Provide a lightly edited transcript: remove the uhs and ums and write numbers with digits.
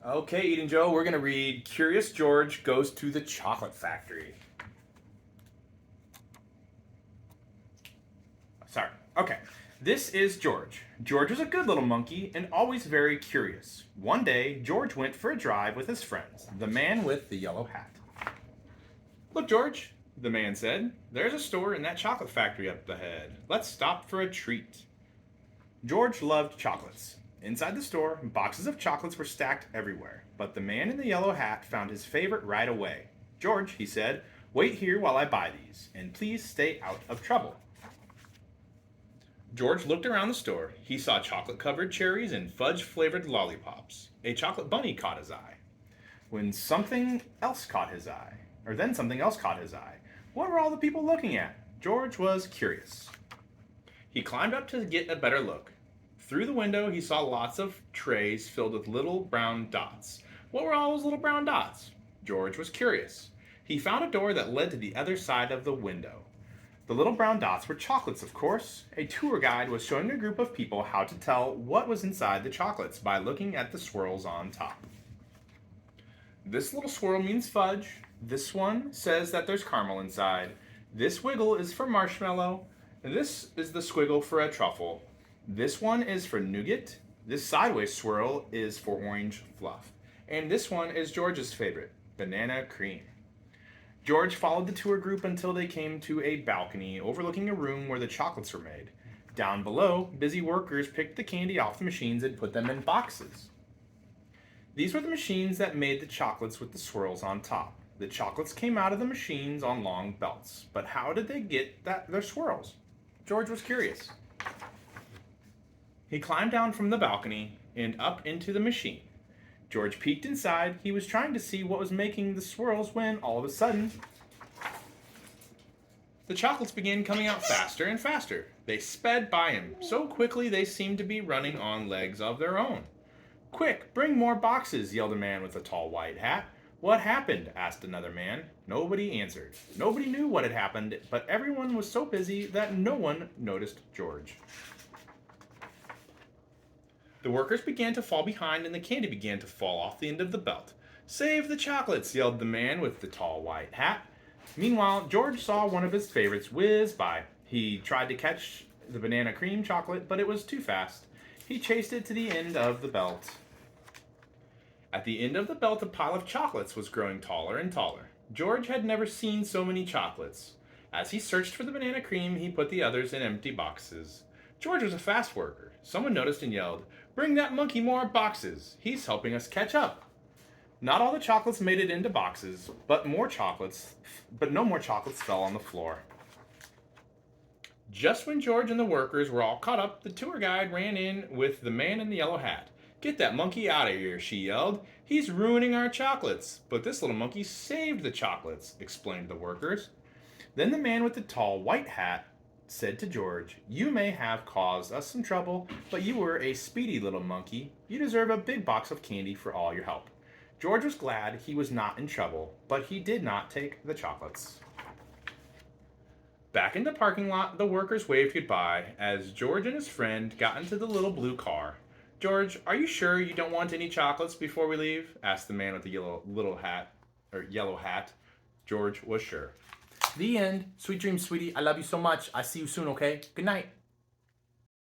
Okay, Eden Joe, we're going to read Curious George Goes to the Chocolate Factory. Sorry. Okay. This is George. George was a good little monkey and always very curious. One day, George went for a drive with his friends, the man with the yellow hat. Look, George, the man said, there's a store in that chocolate factory up ahead. Let's stop for a treat. George loved chocolates. Inside the store, boxes of chocolates were stacked everywhere, but the man in the yellow hat found his favorite right away. George, he said, wait here while I buy these, and please stay out of trouble. George looked around the store. He saw chocolate-covered cherries and fudge-flavored lollipops. A chocolate bunny caught his eye. Then something else caught his eye. What were all the people looking at? George was curious. He climbed up to get a better look. Through the window, he saw lots of trays filled with little brown dots. What were all those little brown dots? George was curious. He found a door that led to the other side of the window. The little brown dots were chocolates, of course. A tour guide was showing a group of people how to tell what was inside the chocolates by looking at the swirls on top. This little swirl means fudge. This one says that there's caramel inside. This wiggle is for marshmallow. And this is the squiggle for a truffle. This one is for nougat. This sideways swirl is for orange fluff. And this one is George's favorite, banana cream. George followed the tour group until they came to a balcony overlooking a room where the chocolates were made. Down below, busy workers picked the candy off the machines and put them in boxes. These were the machines that made the chocolates with the swirls on top. The chocolates came out of the machines on long belts. But how did they get their swirls? George was curious. He climbed down from the balcony and up into the machine. George peeked inside. He was trying to see what was making the swirls when, all of a sudden, the chocolates began coming out faster and faster. They sped by him so quickly they seemed to be running on legs of their own. "Quick, bring more boxes," yelled a man with a tall white hat. "What happened?" asked another man. Nobody answered. Nobody knew what had happened, but everyone was so busy that no one noticed George. The workers began to fall behind and the candy began to fall off the end of the belt. "Save the chocolates," yelled the man with the tall white hat. Meanwhile, George saw one of his favorites whiz by. He tried to catch the banana cream chocolate, but it was too fast. He chased it to the end of the belt. At the end of the belt, a pile of chocolates was growing taller and taller. George had never seen so many chocolates. As he searched for the banana cream, he put the others in empty boxes. George was a fast worker. Someone noticed and yelled, "Bring that monkey more boxes. He's helping us catch up." Not all the chocolates made it into boxes, but no more chocolates fell on the floor. Just when George and the workers were all caught up, the tour guide ran in with the man in the yellow hat. "Get that monkey out of here," she yelled. "He's ruining our chocolates." "But this little monkey saved the chocolates," explained the workers. Then the man with the tall white hat said to George, "You may have caused us some trouble, but you were a speedy little monkey. You deserve a big box of candy for all your help." George was glad he was not in trouble, but he did not take the chocolates. Back in the parking lot, the workers waved goodbye as George and his friend got into the little blue car. "George, are you sure you don't want any chocolates before we leave?" asked the man with the yellow hat. George was sure. The end. Sweet dreams, sweetie. I love you so much. I see you soon, okay? Good night.